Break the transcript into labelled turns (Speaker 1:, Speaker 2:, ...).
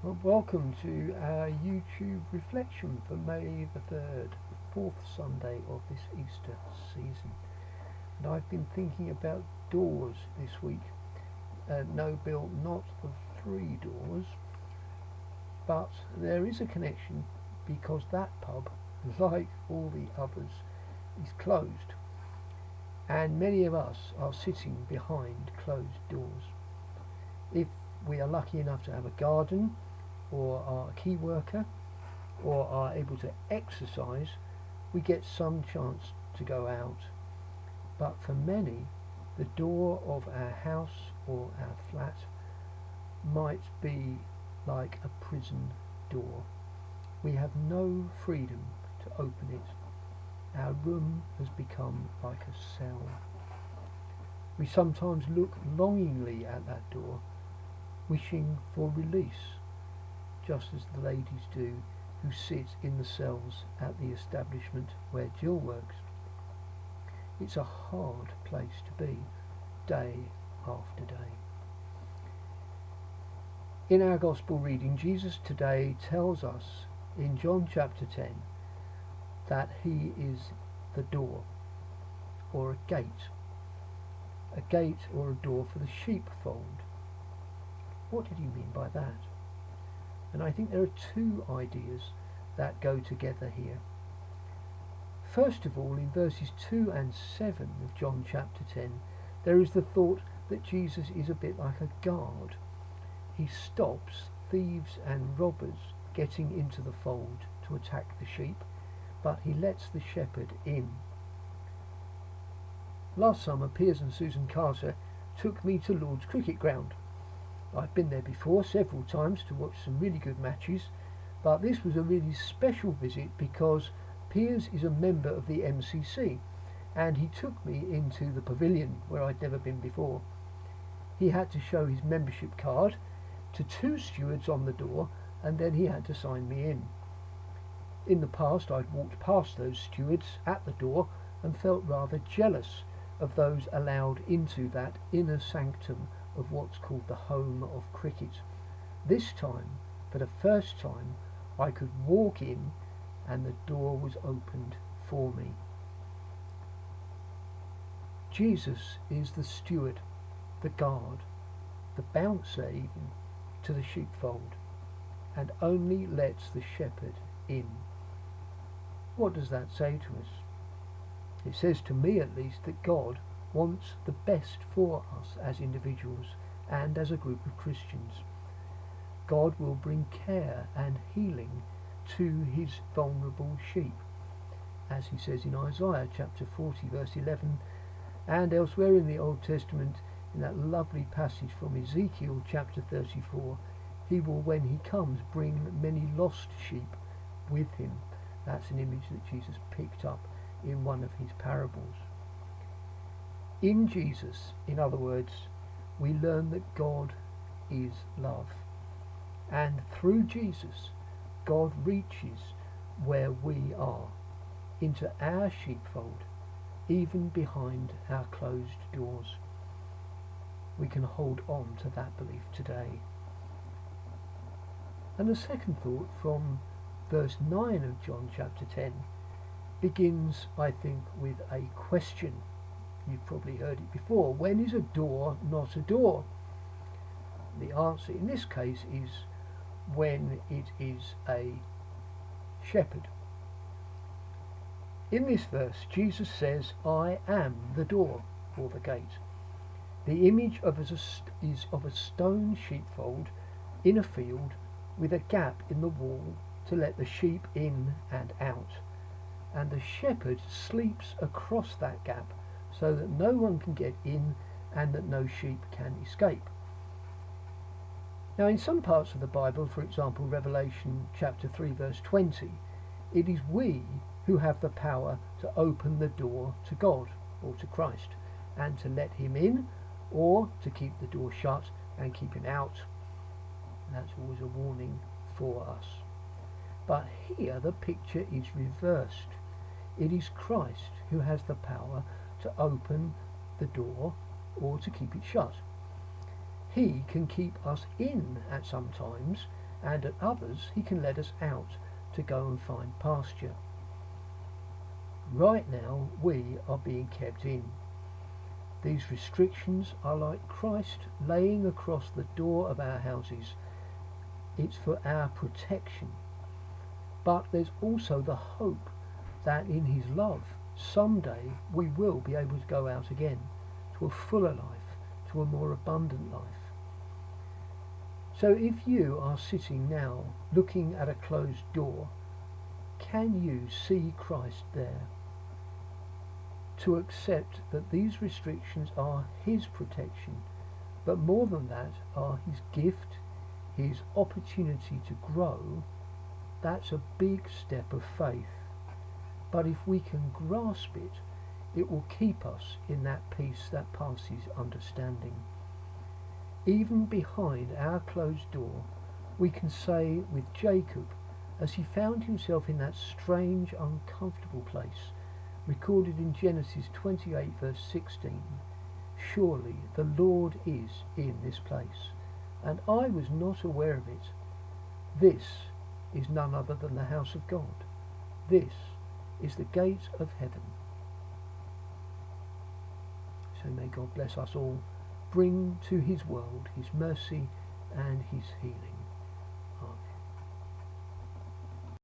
Speaker 1: Well, welcome to our YouTube reflection for May the 3rd, the fourth Sunday of this Easter season. And I've been thinking about doors this week. No, Bill, not the three doors, but there is a connection because that pub, like all the others, is closed. And many of us are sitting behind closed doors. If we are lucky enough to have a garden, or are a key worker, or are able to exercise, we get some chance to go out. But for many, the door of our house or our flat might be like a prison door. We have no freedom to open it. Our room has become like a cell. We sometimes look longingly at that door, wishing for release, just as the ladies do who sit in the cells at the establishment where Jill works. It's a hard place to be, day after day. In our Gospel reading, Jesus today tells us in John chapter 10 that he is the door, or a gate or a door for the sheepfold. What did he mean by that? And I think there are two ideas that go together here. First of all, in verses 2 and 7 of John chapter 10, there is the thought that Jesus is a bit like a guard. He stops thieves and robbers getting into the fold to attack the sheep, but he lets the shepherd in. Last summer, Piers and Susan Carter took me to Lord's Cricket Ground. I've been there before several times to watch some really good matches, but this was a really special visit because Piers is a member of the MCC and he took me into the pavilion where I'd never been before. He had to show his membership card to two stewards on the door and then he had to sign me in. In the past I'd walked past those stewards at the door and felt rather jealous of those allowed into that inner sanctum of what's called the home of cricket. This time, for the first time, I could walk in and the door was opened for me. Jesus is the steward, the guard, the bouncer even, to the sheepfold, and only lets the shepherd in. What does that say to us? It says to me at least that God wants the best for us as individuals and as a group of Christians. God will bring care and healing to his vulnerable sheep, as he says in Isaiah chapter 40 verse 11, and elsewhere in the Old Testament in that lovely passage from Ezekiel chapter 34, he will, when he comes, bring many lost sheep with him. That's an image that Jesus picked up in one of his parables. In Jesus, in other words, we learn that God is love. And through Jesus, God reaches where we are, into our sheepfold, even behind our closed doors. We can hold on to that belief today. And the second thought from verse 9 of John chapter 10 begins, I think, with a question. You've probably heard it before. When is a door not a door? The answer in this case is when it is a shepherd. In this verse, Jesus says, I am the door, or the gate. The image is of a stone sheepfold in a field with a gap in the wall to let the sheep in and out. And the shepherd sleeps across that gap so that no one can get in and that no sheep can escape. Now, in some parts of the Bible, for example Revelation chapter 3 verse 20, it is we who have the power to open the door to God or to Christ and to let him in, or to keep the door shut and keep him out. That's always a warning for us. But here the picture is reversed. It is Christ who has the power to open the door or to keep it shut. He can keep us in at some times and at others he can let us out to go and find pasture. Right now we are being kept in. These restrictions are like Christ laying across the door of our houses. It's for our protection. But there's also the hope that in his love, someday we will be able to go out again to a fuller life, to a more abundant life. So if you are sitting now looking at a closed door, can you see Christ there? To accept that these restrictions are his protection, but more than that are his gift, his opportunity to grow, that's a big step of faith. But if we can grasp it, it will keep us in that peace that passes understanding. Even behind our closed door, we can say with Jacob, as he found himself in that strange, uncomfortable place, recorded in Genesis 28 verse 16, surely the Lord is in this place, and I was not aware of it. This is none other than the house of God. This is the gate of heaven. So may God bless us all, bring to his world his mercy and his healing.